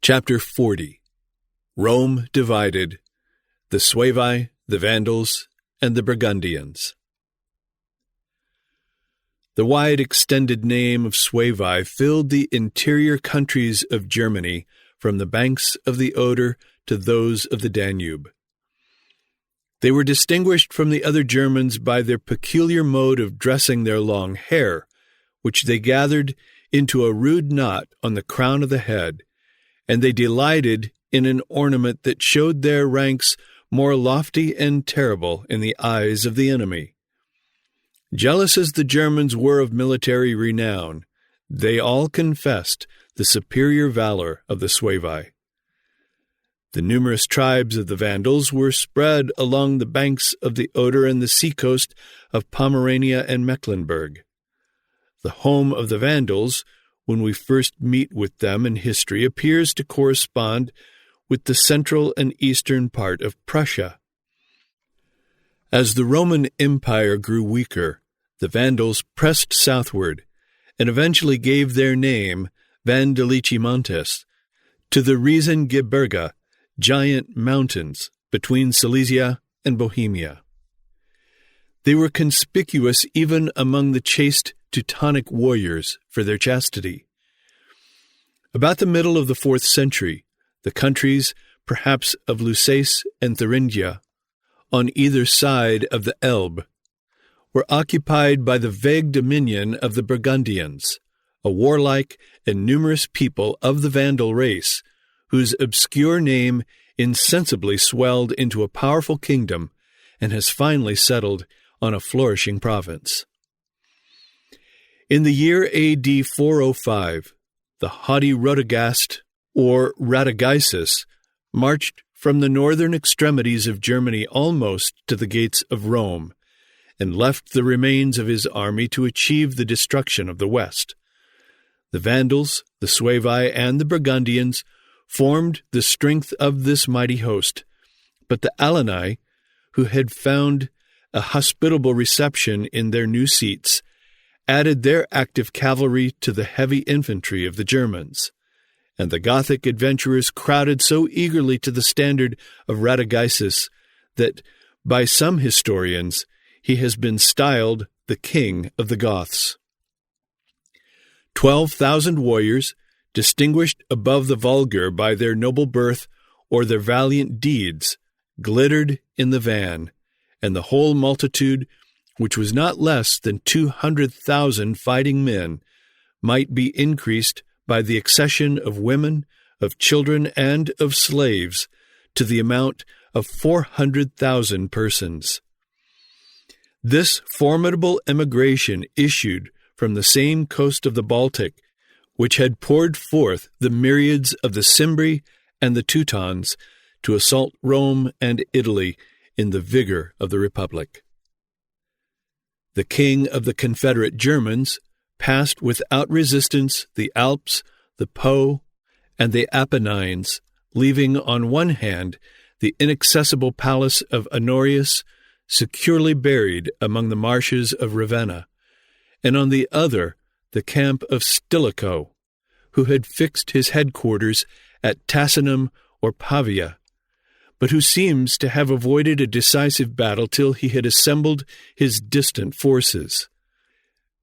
Chapter 40. Rome divided, the Suevi, the Vandals, and the Burgundians. The wide extended name of Suevi filled the interior countries of Germany from the banks of the Oder to those of the Danube. They were distinguished from the other Germans by their peculiar mode of dressing their long hair, which they gathered into a rude knot on the crown of the head, and they delighted in an ornament that showed their ranks more lofty and terrible in the eyes of the enemy. Jealous as the Germans were of military renown, they all confessed the superior valor of the Suevi. The numerous tribes of the Vandals were spread along the banks of the Oder and the seacoast of Pomerania and Mecklenburg. The home of the Vandals, when we first meet with them in history, appears to correspond with the central and eastern part of Prussia. As the Roman Empire grew weaker, the Vandals pressed southward and eventually gave their name, Vandalici Montes, to the Riesengebirge, giant mountains between Silesia and Bohemia. They were conspicuous even among the chaste Teutonic warriors for their chastity. About the middle of the 4th century, the countries, perhaps of Lusace and Thuringia, on either side of the Elbe, were occupied by the vague dominion of the Burgundians, a warlike and numerous people of the Vandal race, whose obscure name insensibly swelled into a powerful kingdom and has finally settled on a flourishing province. In the year A.D. 405, the haughty Radagast, or Radagaisus, marched from the northern extremities of Germany almost to the gates of Rome, and left the remains of his army to achieve the destruction of the west. The Vandals, the Suevi, and the Burgundians formed the strength of this mighty host, but the Alani, who had found a hospitable reception in their new seats, added their active cavalry to the heavy infantry of the Germans, and the Gothic adventurers crowded so eagerly to the standard of Radagaisus that, by some historians, he has been styled the King of the Goths. 12,000 warriors, distinguished above the vulgar by their noble birth or their valiant deeds, glittered in the van, and the whole multitude, which was not less than 200,000 fighting men, might be increased by the accession of women, of children, and of slaves to the amount of 400,000 persons. This formidable emigration issued from the same coast of the Baltic, which had poured forth the myriads of the Cimbri and the Teutons to assault Rome and Italy in the vigor of the Republic. The king of the Confederate Germans passed without resistance the Alps, the Po, and the Apennines, leaving on one hand the inaccessible palace of Honorius, securely buried among the marshes of Ravenna, and on the other the camp of Stilicho, who had fixed his headquarters at Tassinum or Pavia, but who seems to have avoided a decisive battle till he had assembled his distant forces.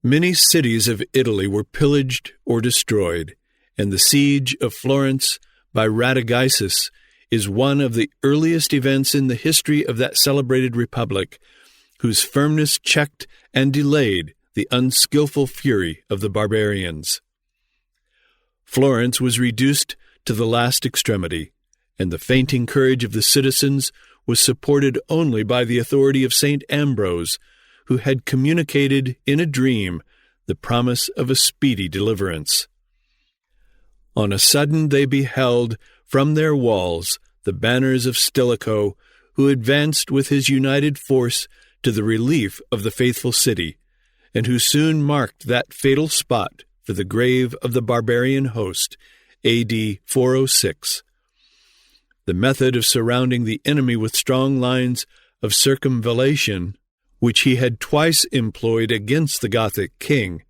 Many cities of Italy were pillaged or destroyed, and the siege of Florence by Radagaisus is one of the earliest events in the history of that celebrated republic, whose firmness checked and delayed the unskillful fury of the barbarians. Florence was reduced to the last extremity, and the fainting courage of the citizens was supported only by the authority of St. Ambrose, who had communicated in a dream the promise of a speedy deliverance. On a sudden they beheld from their walls the banners of Stilicho, who advanced with his united force to the relief of the faithful city, and who soon marked that fatal spot for the grave of the barbarian host, A.D. 406. The method of surrounding the enemy with strong lines of circumvallation, which he had twice employed against the Gothic king,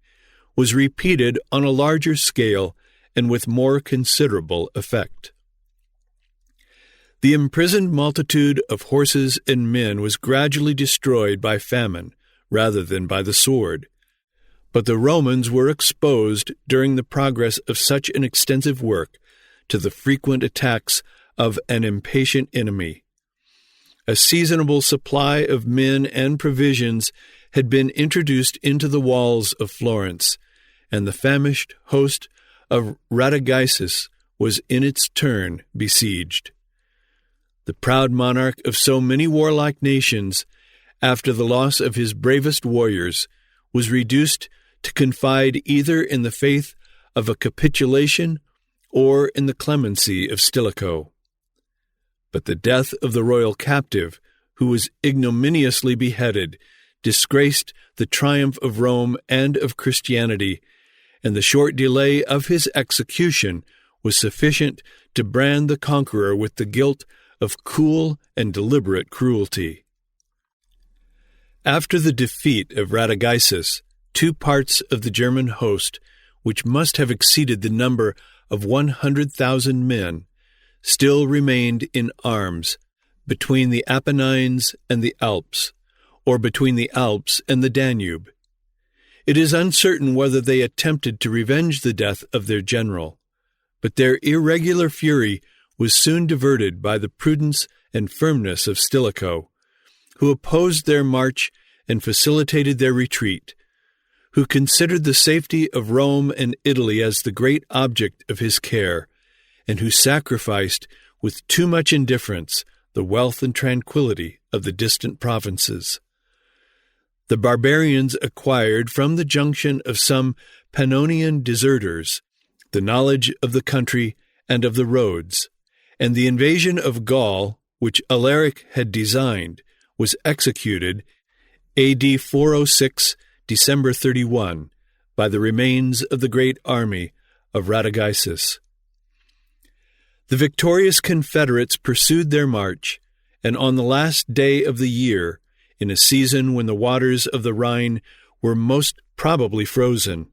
was repeated on a larger scale and with more considerable effect. The imprisoned multitude of horses and men was gradually destroyed by famine rather than by the sword, but the Romans were exposed during the progress of such an extensive work to the frequent attacks of an impatient enemy. A seasonable supply of men and provisions had been introduced into the walls of Florence, and the famished host of Radagaisus was in its turn besieged. The proud monarch of so many warlike nations, after the loss of his bravest warriors, was reduced to confide either in the faith of a capitulation or in the clemency of Stilicho. But the death of the royal captive, who was ignominiously beheaded, disgraced the triumph of Rome and of Christianity, and the short delay of his execution was sufficient to brand the conqueror with the guilt of cool and deliberate cruelty. After the defeat of Radagaisus, 2 parts of the German host, which must have exceeded the number of 100,000 men, still remained in arms between the Apennines and the Alps, or between the Alps and the Danube. It is uncertain whether they attempted to revenge the death of their general, but their irregular fury was soon diverted by the prudence and firmness of Stilicho, who opposed their march and facilitated their retreat, who considered the safety of Rome and Italy as the great object of his care, and who sacrificed with too much indifference the wealth and tranquility of the distant provinces. The barbarians acquired from the junction of some Pannonian deserters the knowledge of the country and of the roads, and the invasion of Gaul, which Alaric had designed, was executed A.D. 406, December 31, by the remains of the great army of Radagaisus. The victorious Confederates pursued their march, and on the last day of the year, in a season when the waters of the Rhine were most probably frozen,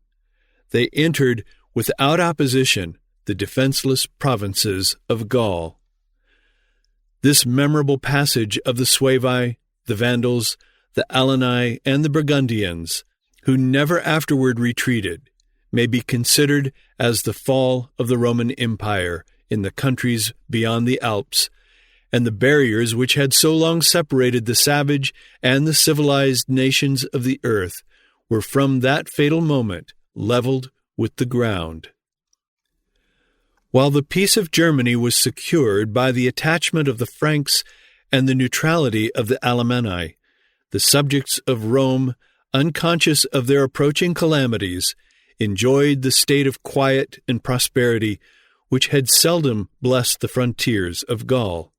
they entered without opposition the defenseless provinces of Gaul. This memorable passage of the Suevi, the Vandals, the Alani, and the Burgundians, who never afterward retreated, may be considered as the fall of the Roman Empire in the countries beyond the Alps, and the barriers which had so long separated the savage and the civilized nations of the earth were from that fatal moment leveled with the ground. While the peace of Germany was secured by the attachment of the Franks and the neutrality of the Alemanni, the subjects of Rome, unconscious of their approaching calamities, enjoyed the state of quiet and prosperity which had seldom blessed the frontiers of Gaul.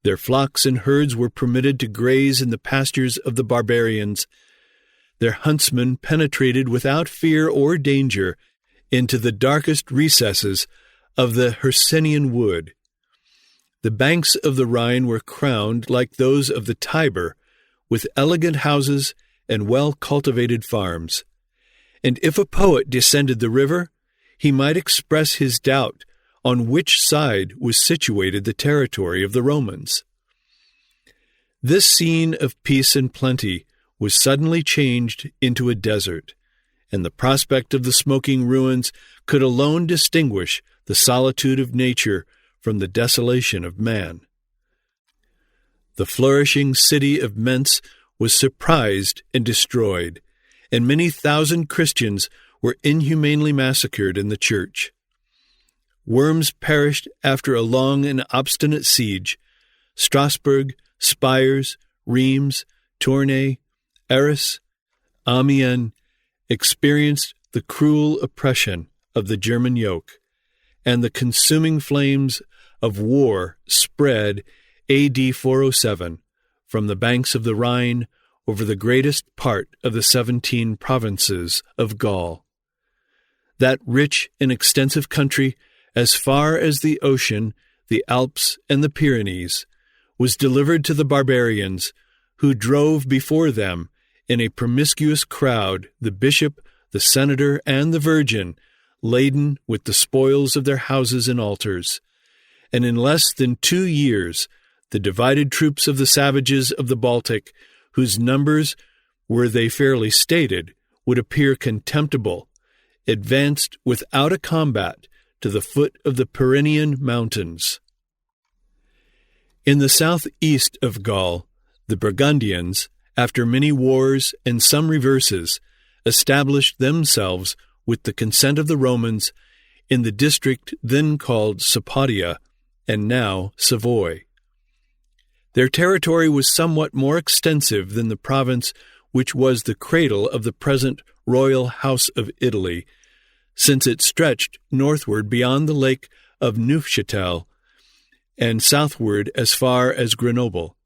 Their flocks and herds were permitted to graze in the pastures of the barbarians. Their huntsmen penetrated without fear or danger into the darkest recesses of the Hercynian wood. The banks of the Rhine were crowned, like those of the Tiber, with elegant houses and well-cultivated farms. And if a poet descended the river, he might express his doubt on which side was situated the territory of the Romans. This scene of peace and plenty was suddenly changed into a desert, and the prospect of the smoking ruins could alone distinguish the solitude of nature from the desolation of man. The flourishing city of Mentz was surprised and destroyed, and many thousand Christians were inhumanely massacred in the church. Worms perished after a long and obstinate siege. Strasbourg, Spires, Reims, Tournai, Arras, Amiens experienced the cruel oppression of the German yoke, and the consuming flames of war spread A.D. 407 from the banks of the Rhine over the greatest part of the 17 provinces of Gaul. That rich and extensive country, as far as the ocean, the Alps, and the Pyrenees, was delivered to the barbarians, who drove before them in a promiscuous crowd the bishop, the senator, and the virgin, laden with the spoils of their houses and altars. And in less than 2 years, the divided troops of the savages of the Baltic, whose numbers, were they fairly stated, would appear contemptible, advanced without a combat to the foot of the Pyrenean mountains. In the southeast of Gaul, the Burgundians, after many wars and some reverses, established themselves with the consent of the Romans in the district then called Sapodia and now Savoy. Their territory was somewhat more extensive than the province which was the cradle of the present royal house of Italy, since it stretched northward beyond the lake of Neufchâtel and southward as far as Grenoble.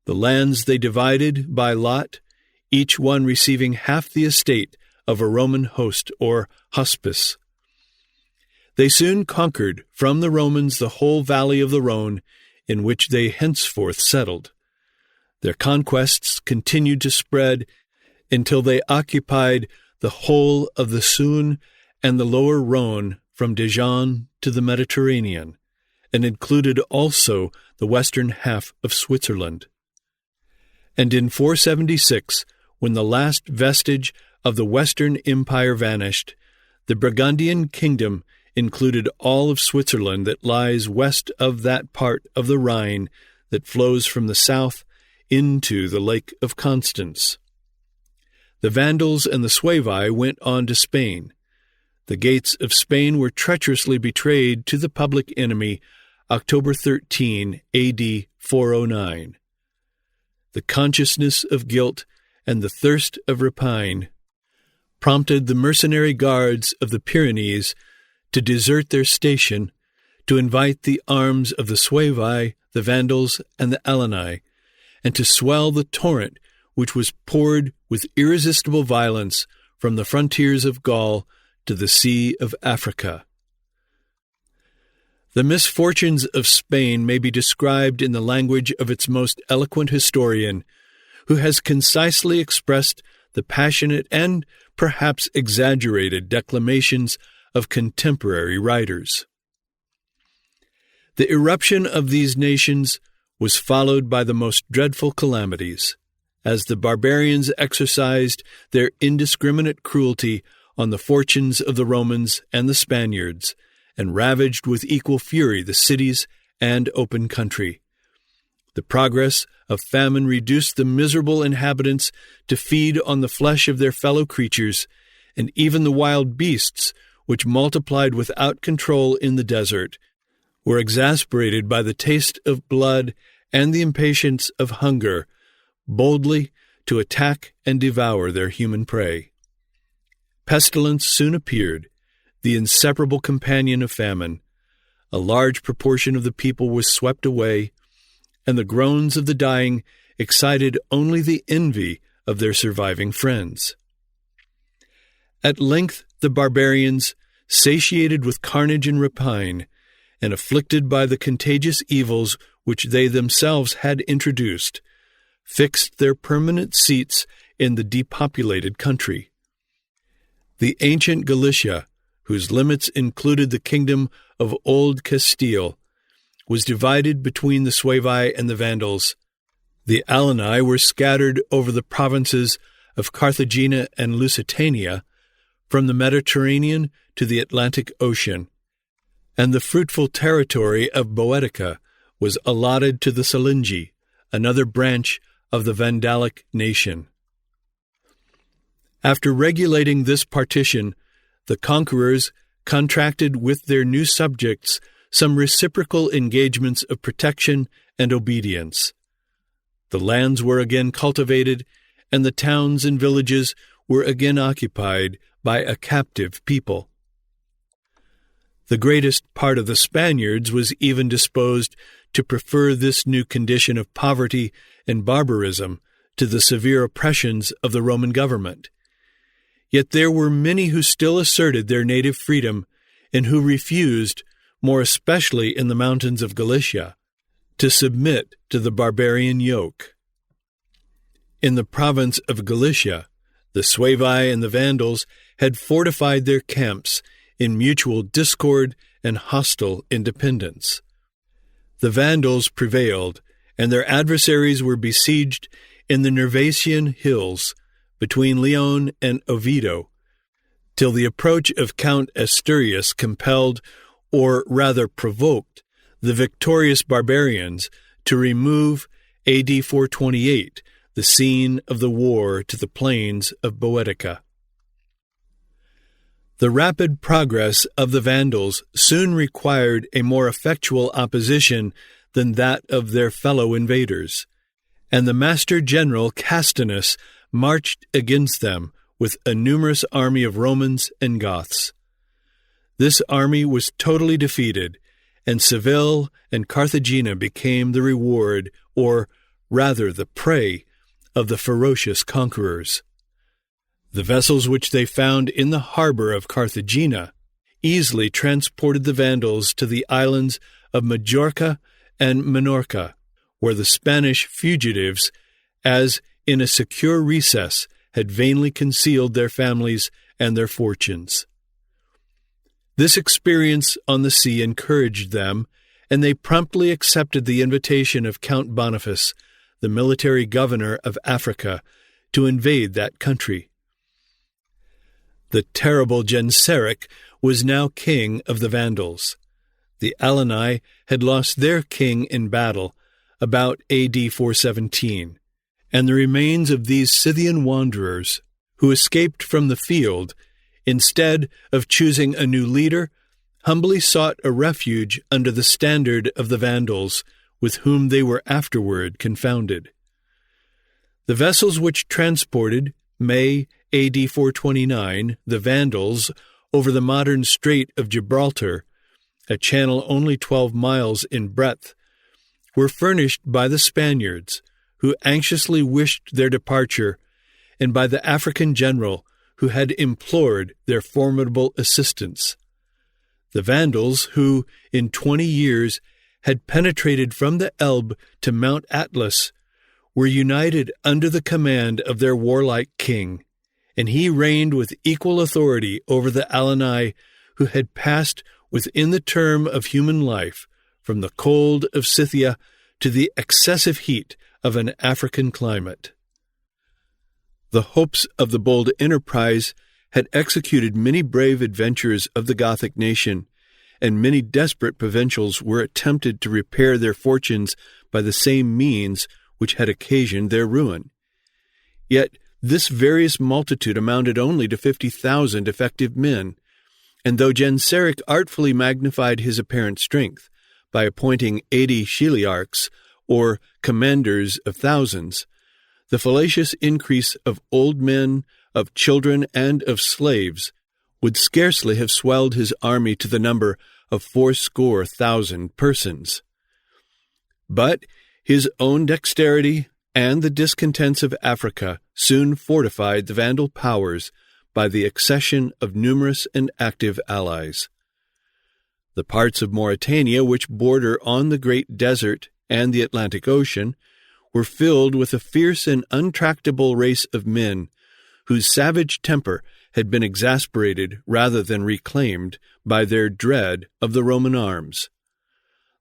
The lands they divided by lot, each one receiving half the estate of a Roman host or hospice. They soon conquered from the Romans the whole valley of the Rhone, in which they henceforth settled. Their conquests continued to spread until they occupied the whole of the Saône and the lower Rhone from Dijon to the Mediterranean, and included also the western half of Switzerland. And in 476, when the last vestige of the Western Empire vanished, the Burgundian kingdom included all of Switzerland that lies west of that part of the Rhine that flows from the south into the Lake of Constance. The Vandals and the Suevi went on to Spain. The gates of Spain were treacherously betrayed to the public enemy October 13, A.D. 409. The consciousness of guilt and the thirst of rapine prompted the mercenary guards of the Pyrenees to desert their station, to invite the arms of the Suevi, the Vandals, and the Alani, and to swell the torrent which was poured with irresistible violence from the frontiers of Gaul to the Sea of Africa. The misfortunes of Spain may be described in the language of its most eloquent historian, who has concisely expressed the passionate and perhaps exaggerated declamations of contemporary writers. The eruption of these nations was followed by the most dreadful calamities, as the barbarians exercised their indiscriminate cruelty on the fortunes of the Romans and the Spaniards, and ravaged with equal fury the cities and open country. The progress of famine reduced the miserable inhabitants to feed on the flesh of their fellow creatures, and even the wild beasts, which multiplied without control in the desert, were exasperated by the taste of blood and the impatience of hunger, boldly to attack and devour their human prey. Pestilence soon appeared, the inseparable companion of famine. A large proportion of the people was swept away, and the groans of the dying excited only the envy of their surviving friends. At length the barbarians, satiated with carnage and rapine, and afflicted by the contagious evils which they themselves had introduced, fixed their permanent seats in the depopulated country. The ancient Galicia, whose limits included the kingdom of Old Castile, was divided between the Suevi and the Vandals. The Alani were scattered over the provinces of Carthagena and Lusitania, from the Mediterranean to the Atlantic Ocean, and the fruitful territory of Boeotia was allotted to the Silingi, another branch of the Vandalic nation. After regulating this partition, the conquerors contracted with their new subjects some reciprocal engagements of protection and obedience. The lands were again cultivated, and the towns and villages were again occupied by a captive people. The greatest part of the Spaniards was even disposed to prefer this new condition of poverty and barbarism to the severe oppressions of the Roman government. Yet there were many who still asserted their native freedom and who refused, more especially in the mountains of Galicia, to submit to the barbarian yoke. In the province of Galicia, the Suevi and the Vandals had fortified their camps in mutual discord and hostile independence. The Vandals prevailed, and their adversaries were besieged in the Nervasian hills between Leon and Oviedo, till the approach of Count Asturias compelled, or rather provoked, the victorious barbarians to remove AD 428, the scene of the war, to the plains of Boetica. The rapid progress of the Vandals soon required a more effectual opposition than that of their fellow invaders, and the Master General Castinus marched against them with a numerous army of Romans and Goths. This army was totally defeated, and Seville and Carthagena became the reward, or rather the prey, of the ferocious conquerors. The vessels which they found in the harbor of Carthagena easily transported the Vandals to the islands of Majorca and Minorca, where the Spanish fugitives, as in a secure recess, had vainly concealed their families and their fortunes. This experience on the sea encouraged them, and they promptly accepted the invitation of Count Boniface, the military governor of Africa, to invade that country. The terrible Genseric was now king of the Vandals. The Alani had lost their king in battle about AD 417, and the remains of these Scythian wanderers, who escaped from the field, instead of choosing a new leader, humbly sought a refuge under the standard of the Vandals, with whom they were afterward confounded. The vessels which transported, May AD 429, the Vandals over the modern Strait of Gibraltar, a channel only 12 miles in breadth, were furnished by the Spaniards, who anxiously wished their departure, and by the African general, who had implored their formidable assistance. The Vandals, who, in 20 years, had penetrated from the Elbe to Mount Atlas, were united under the command of their warlike king, and he reigned with equal authority over the Alani, who had passed within the term of human life from the cold of Scythia to the excessive heat of an African climate. The hopes of the bold enterprise had executed many brave adventures of the Gothic nation, and many desperate provincials were attempted to repair their fortunes by the same means which had occasioned their ruin. Yet this various multitude amounted only to 50,000 effective men, and though Genseric artfully magnified his apparent strength by appointing 80 chiliarchs, or commanders of thousands, the fallacious increase of old men, of children, and of slaves would scarcely have swelled his army to the number of 80,000 persons. But his own dexterity and the discontents of Africa soon fortified the Vandal powers by the accession of numerous and active allies. The parts of Mauritania which border on the Great Desert and the Atlantic Ocean were filled with a fierce and untractable race of men, whose savage temper had been exasperated rather than reclaimed by their dread of the Roman arms.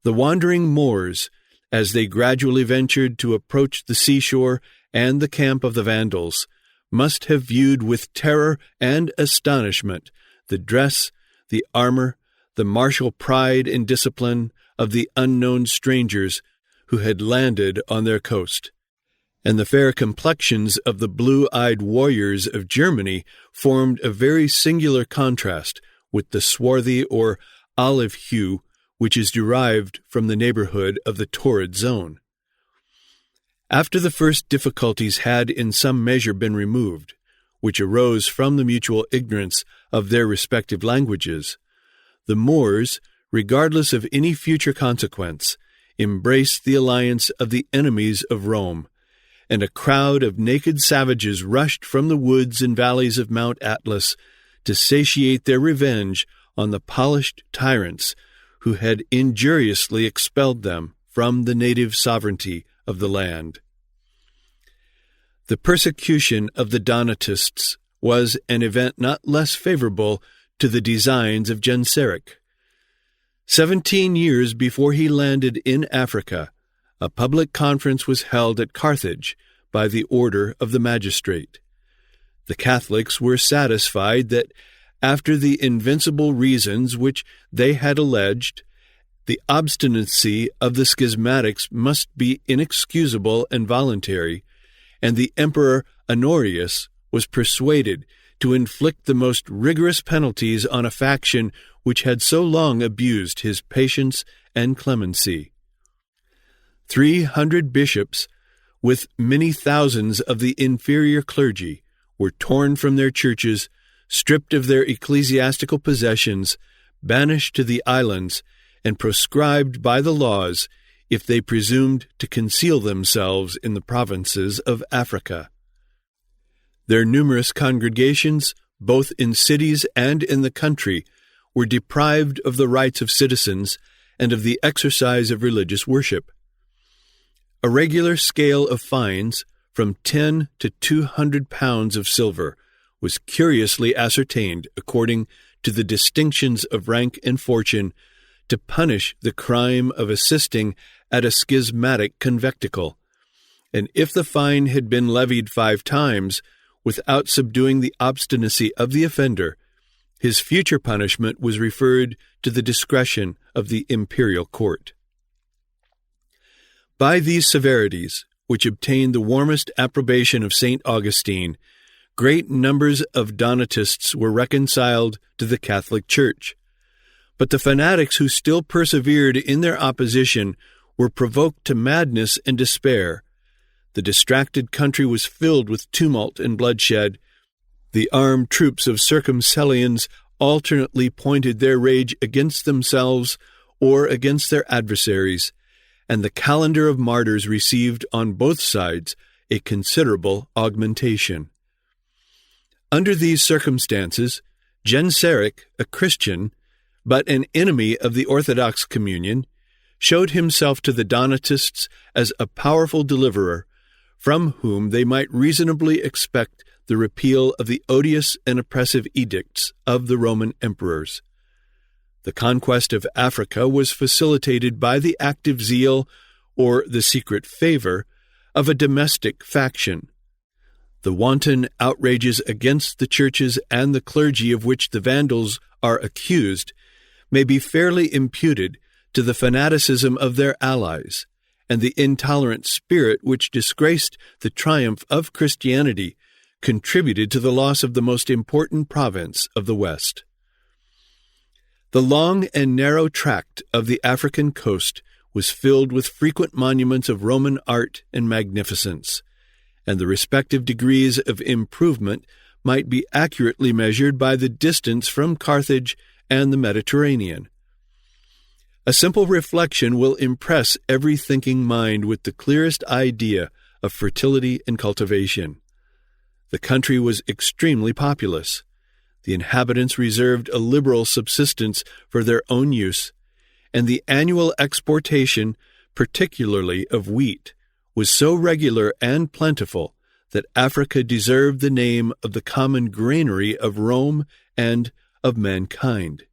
The wandering Moors, as they gradually ventured to approach the seashore and the camp of the Vandals, must have viewed with terror and astonishment the dress, the armor, the martial pride and discipline of the unknown strangers who had landed on their coast, and the fair complexions of the blue-eyed warriors of Germany formed a very singular contrast with the swarthy or olive hue which is derived from the neighborhood of the torrid zone. After the first difficulties had in some measure been removed, which arose from the mutual ignorance of their respective languages, the Moors, regardless of any future consequence, embraced the alliance of the enemies of Rome, and a crowd of naked savages rushed from the woods and valleys of Mount Atlas to satiate their revenge on the polished tyrants who had injuriously expelled them from the native sovereignty of the land. The persecution of the Donatists was an event not less favorable to the designs of Genseric. 17 years before he landed in Africa, a public conference was held at Carthage by the order of the magistrate. The Catholics were satisfied that, after the invincible reasons which they had alleged, the obstinacy of the schismatics must be inexcusable and voluntary, and the Emperor Honorius was persuaded to inflict the most rigorous penalties on a faction which had so long abused his patience and clemency. 300 bishops, with many thousands of the inferior clergy, were torn from their churches, stripped of their ecclesiastical possessions, banished to the islands, and proscribed by the laws if they presumed to conceal themselves in the provinces of Africa. Their numerous congregations, both in cities and in the country, were deprived of the rights of citizens and of the exercise of religious worship. A regular scale of fines, from 10 to 200 pounds of silver, was curiously ascertained according to the distinctions of rank and fortune, to punish the crime of assisting at a schismatic conventicle, and if the fine had been levied 5 times, without subduing the obstinacy of the offender, his future punishment was referred to the discretion of the imperial court. By these severities, which obtained the warmest approbation of St. Augustine, great numbers of Donatists were reconciled to the Catholic Church. But the fanatics who still persevered in their opposition were provoked to madness and despair. The distracted country was filled with tumult and bloodshed. The armed troops of Circumcellions alternately pointed their rage against themselves or against their adversaries, and the calendar of martyrs received on both sides a considerable augmentation. Under these circumstances, Genseric, a Christian, but an enemy of the Orthodox communion, showed himself to the Donatists as a powerful deliverer, from whom they might reasonably expect the repeal of the odious and oppressive edicts of the Roman emperors. The conquest of Africa was facilitated by the active zeal, or the secret favor, of a domestic faction. The wanton outrages against the churches and the clergy of which the Vandals are accused may be fairly imputed to the fanaticism of their allies, and the intolerant spirit which disgraced the triumph of Christianity contributed to the loss of the most important province of the West. The long and narrow tract of the African coast was filled with frequent monuments of Roman art and magnificence, and the respective degrees of improvement might be accurately measured by the distance from Carthage and the Mediterranean. A simple reflection will impress every thinking mind with the clearest idea of fertility and cultivation. The country was extremely populous. The inhabitants reserved a liberal subsistence for their own use, and the annual exportation, particularly of wheat, was so regular and plentiful that Africa deserved the name of the common granary of Rome and of mankind.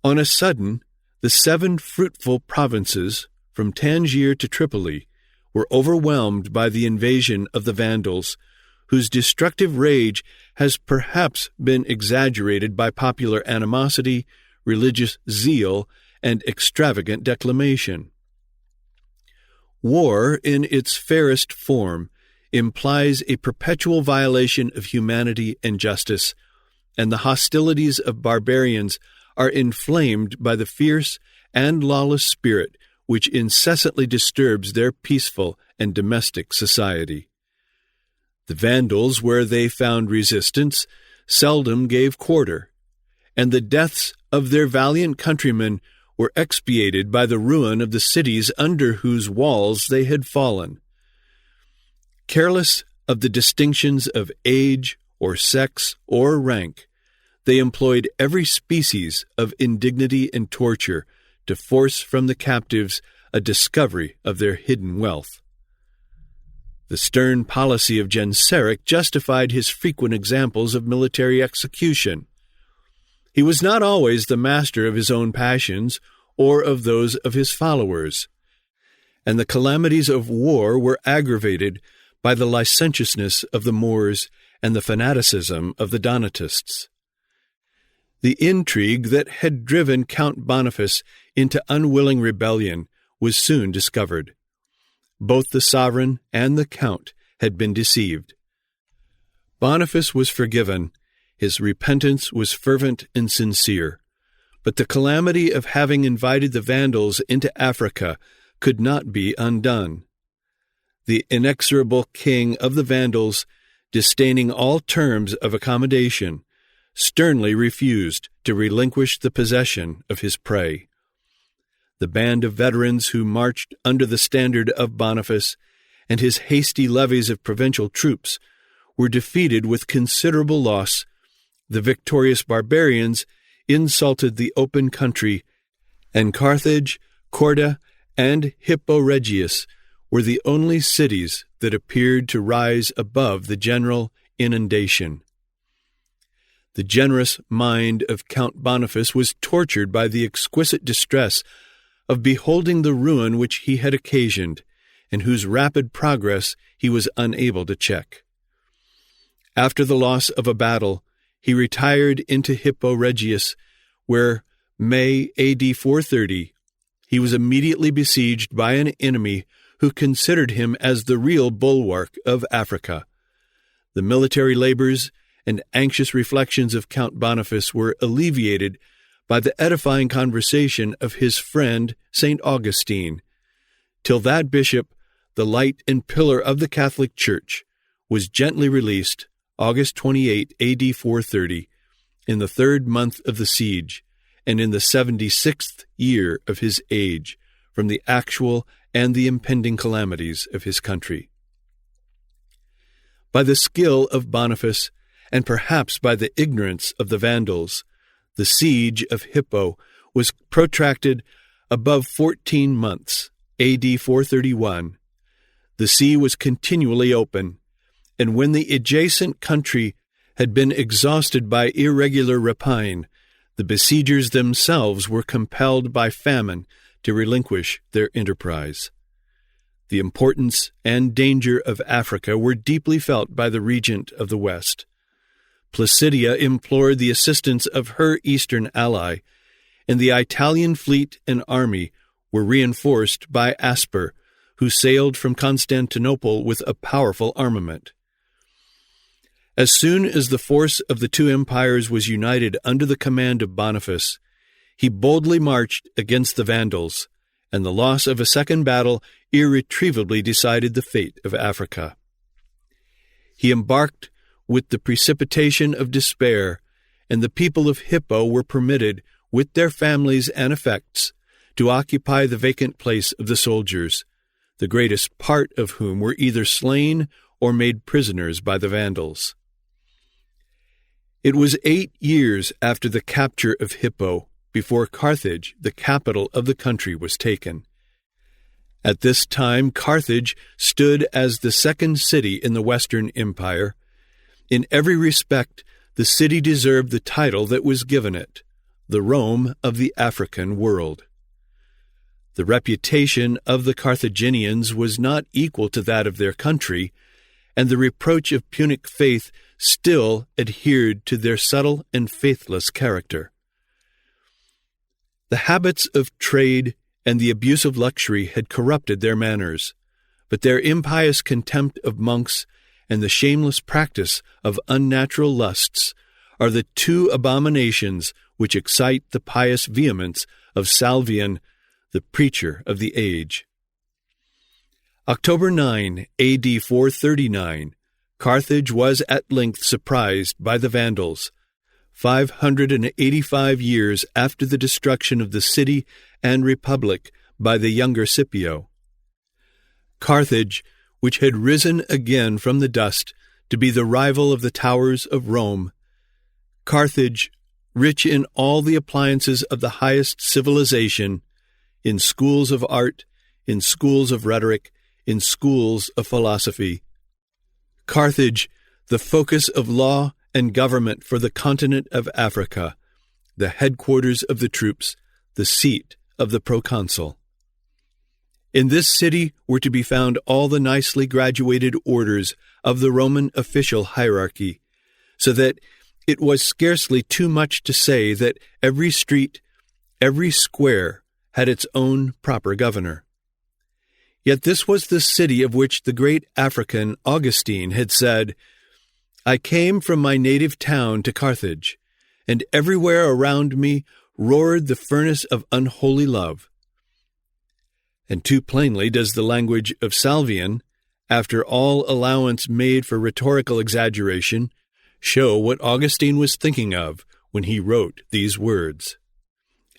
On a sudden, the 7 fruitful provinces, from Tangier to Tripoli, were overwhelmed by the invasion of the Vandals, whose destructive rage has perhaps been exaggerated by popular animosity, religious zeal, and extravagant declamation. War, in its fairest form, implies a perpetual violation of humanity and justice, and the hostilities of barbarians are inflamed by the fierce and lawless spirit which incessantly disturbs their peaceful and domestic society. The Vandals, where they found resistance, seldom gave quarter, and the deaths of their valiant countrymen were expiated by the ruin of the cities under whose walls they had fallen. Careless of the distinctions of age or sex or rank, they employed every species of indignity and torture to force from the captives a discovery of their hidden wealth. The stern policy of Genseric justified his frequent examples of military execution. He was not always the master of his own passions or of those of his followers, and the calamities of war were aggravated by the licentiousness of the Moors and the fanaticism of the Donatists. The intrigue that had driven Count Boniface into unwilling rebellion was soon discovered. Both the sovereign and the count had been deceived. Boniface was forgiven. His repentance was fervent and sincere. But the calamity of having invited the Vandals into Africa could not be undone. The inexorable king of the Vandals, disdaining all terms of accommodation, sternly refused to relinquish the possession of his prey. The band of veterans who marched under the standard of Boniface and his hasty levies of provincial troops were defeated with considerable loss. The victorious barbarians insulted the open country, and Carthage, Corda, and Hippo Regius were the only cities that appeared to rise above the general inundation. The generous mind of Count Boniface was tortured by the exquisite distress of beholding the ruin which he had occasioned, and whose rapid progress he was unable to check. After the loss of a battle, he retired into Hippo Regius, where, May A.D. 430, he was immediately besieged by an enemy who considered him as the real bulwark of Africa. The military labors and anxious reflections of Count Boniface were alleviated by the edifying conversation of his friend St. Augustine, till that bishop, the light and pillar of the Catholic Church, was gently released, August 28, A.D. 430, in the 3rd month of the siege, and in the 76th year of his age, from the actual and the impending calamities of his country. By the skill of Boniface, and perhaps by the ignorance of the Vandals, the siege of Hippo was protracted above 14 months, A.D. 431. The sea was continually open, and when the adjacent country had been exhausted by irregular rapine, the besiegers themselves were compelled by famine to relinquish their enterprise. The importance and danger of Africa were deeply felt by the regent of the West. Placidia implored the assistance of her eastern ally, and the Italian fleet and army were reinforced by Asper, who sailed from Constantinople with a powerful armament. As soon as the force of the two empires was united under the command of Boniface, he boldly marched against the Vandals, and the loss of a second battle irretrievably decided the fate of Africa. He embarked with the precipitation of despair, and the people of Hippo were permitted, with their families and effects, to occupy the vacant place of the soldiers, the greatest part of whom were either slain or made prisoners by the Vandals. It was 8 years after the capture of Hippo before Carthage, the capital of the country, was taken. At this time, Carthage stood as the second city in the Western Empire. In every respect, the city deserved the title that was given it, the Rome of the African world. The reputation of the Carthaginians was not equal to that of their country, and the reproach of Punic faith still adhered to their subtle and faithless character. The habits of trade and the abuse of luxury had corrupted their manners, but their impious contempt of monks and the shameless practice of unnatural lusts are the two abominations which excite the pious vehemence of Salvian, the preacher of the age. October 9, A.D. 439, Carthage was at length surprised by the Vandals, 585 years after the destruction of the city and republic by the younger Scipio. Carthage, which had risen again from the dust to be the rival of the towers of Rome, Carthage, rich in all the appliances of the highest civilization, in schools of art, in schools of rhetoric, in schools of philosophy. Carthage, the focus of law and government for the continent of Africa, the headquarters of the troops, the seat of the proconsul. In this city were to be found all the nicely graduated orders of the Roman official hierarchy, so that it was scarcely too much to say that every street, every square, had its own proper governor. Yet this was the city of which the great African Augustine had said, "I came from my native town to Carthage, and everywhere around me roared the furnace of unholy love." And too plainly does the language of Salvian, after all allowance made for rhetorical exaggeration, show what Augustine was thinking of when he wrote these words.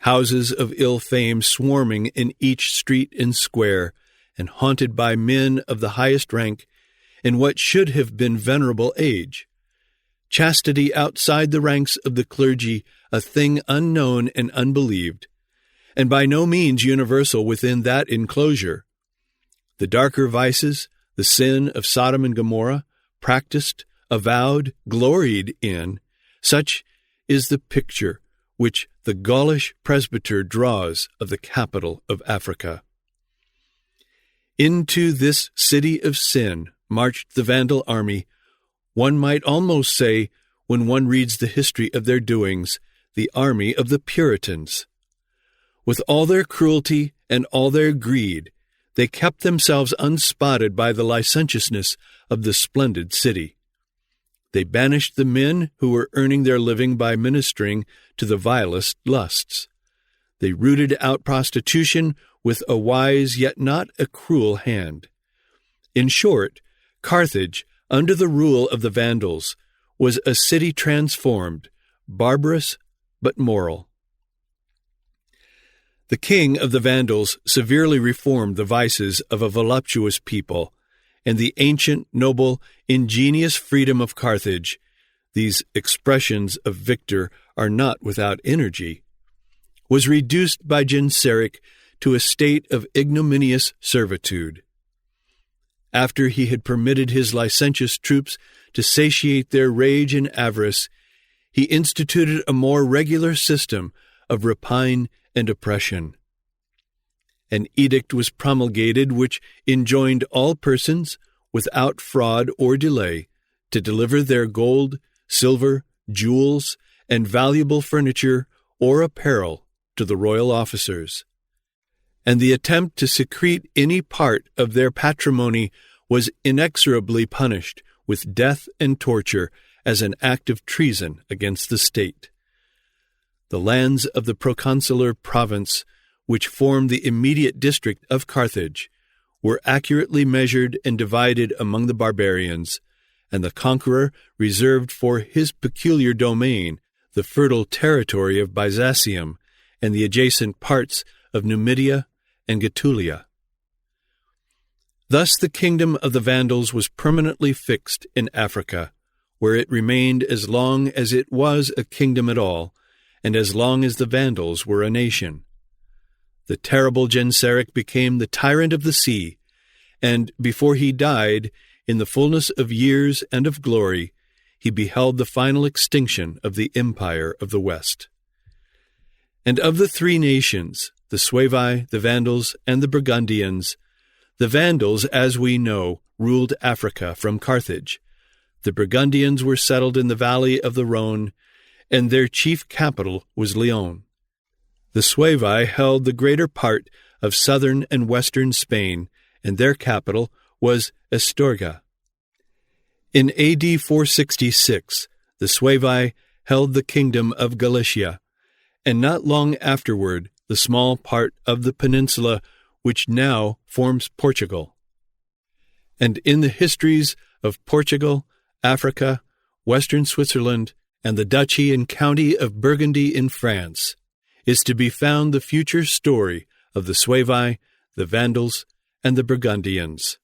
Houses of ill fame swarming in each street and square, and haunted by men of the highest rank, in what should have been venerable age. Chastity outside the ranks of the clergy, a thing unknown and unbelieved, and by no means universal within that enclosure. The darker vices, the sin of Sodom and Gomorrah, practiced, avowed, gloried in, such is the picture which the Gaulish presbyter draws of the capital of Africa. Into this city of sin marched the Vandal army, one might almost say, when one reads the history of their doings, the army of the Puritans. With all their cruelty and all their greed, they kept themselves unspotted by the licentiousness of the splendid city. They banished the men who were earning their living by ministering to the vilest lusts. They rooted out prostitution with a wise yet not a cruel hand. In short, Carthage, under the rule of the Vandals, was a city transformed, barbarous but moral. The king of the Vandals severely reformed the vices of a voluptuous people, and the ancient, noble, ingenious freedom of Carthage, these expressions of Victor are not without energy, was reduced by Genseric to a state of ignominious servitude. After he had permitted his licentious troops to satiate their rage and avarice, he instituted a more regular system of rapine and oppression. An edict was promulgated which enjoined all persons, without fraud or delay, to deliver their gold, silver, jewels, and valuable furniture or apparel to the royal officers. And the attempt to secrete any part of their patrimony was inexorably punished with death and torture as an act of treason against the state. The lands of the proconsular province, which formed the immediate district of Carthage, were accurately measured and divided among the barbarians, and the conqueror reserved for his peculiar domain the fertile territory of Byzantium and the adjacent parts of Numidia and Getulia. Thus the kingdom of the Vandals was permanently fixed in Africa, where it remained as long as it was a kingdom at all, and as long as the Vandals were a nation. The terrible Genseric became the tyrant of the sea, and before he died, in the fullness of years and of glory, he beheld the final extinction of the empire of the West. And of the three nations, the Suevi, the Vandals, and the Burgundians, the Vandals, as we know, ruled Africa from Carthage. The Burgundians were settled in the valley of the Rhone, and their chief capital was Lyon. The Suevi held the greater part of southern and western Spain, and their capital was Astorga. In AD 466, the Suevi held the kingdom of Galicia, and not long afterward the small part of the peninsula which now forms Portugal. And in the histories of Portugal, Africa, western Switzerland, and the duchy and county of Burgundy in France, is to be found the future story of the Suevi, the Vandals, and the Burgundians.